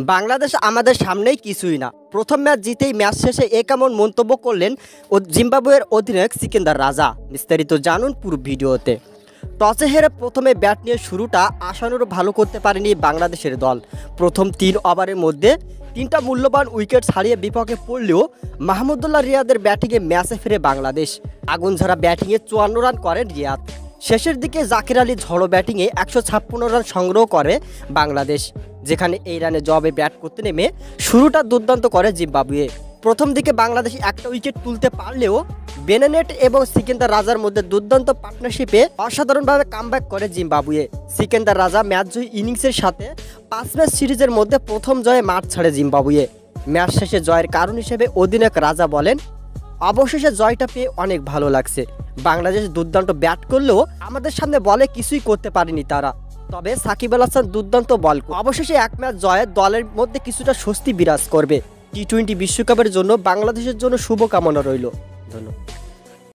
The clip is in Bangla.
বাংলাদেশ আমাদের সামনেই কিছুই না। প্রথম ম্যাচ জিতেই ম্যাচ শেষে কেমন মন্তব্য করলেন জিম্বাবুয়ের অধিনায়ক সিকান্দার রাজা। বিস্তারিত জানুন পুরো ভিডিওতে। টসে হেরে প্রথমে ব্যাট নিয়ে শুরুটা আশানুরূপ ভালো করতে পারেনি বাংলাদেশের দল। প্রথম 3 ওভারের মধ্যে 3টা মূল্যবান উইকেট ছাড়িয়ে বিপক্ষে পড়লেও মাহমুদুল্লাহ রিয়াদের ব্যাটিংয়ে ম্যাচে ফিরে বাংলাদেশ। আগুনঝরা ব্যাটিংয়ে 54 রান করেন রিয়াদ। শেষের দিকে জাকির আলী ঝড়ো ব্যাটিংয়ে 156 রান সংগ্রহ করে বাংলাদেশ, যেখানে এই রানে জবাবে ব্যাট করতে নেমে শুরুটা দুর্দান্ত করে জিম্বাবুয়ে। প্রথম দিকে বাংলাদেশ একটা উইকেট তুলতে পারলেও বেনেনেট এবং সিকান্দার রাজার মধ্যে দুর্দান্ত পার্টনারশিপে অসাধারণভাবে কামব্যাক করে জিম্বাবুয়ে। সিকান্দার রাজা ম্যাচ জয়ী ইনিংসের সাথে 5 ম্যাচ সিরিজের মধ্যে প্রথম জয়ে মাঠ ছাড়ে জিম্বাবুয়ে। ম্যাচ শেষে জয়ের কারণ হিসেবে অধিনায়ক রাজা বলেন, অবশেষে জয়টা পেয়ে অনেক ভালো লাগছে। বাংলাদেশ দুর্দান্ত ব্যাট করলেও আমাদের সামনে বলে কিছুই করতে পারেনি তারা। তবে সাকিব আল হাসান দুর্দান্ত বল অবশেষে এক ম্যাচ জয়ে দলের মধ্যে কিছুটা স্বস্তি বিরাজ করবে। টি-20 বিশ্বকাপের জন্য বাংলাদেশের জন্য শুভকামনা রইল। ধন্যবাদ।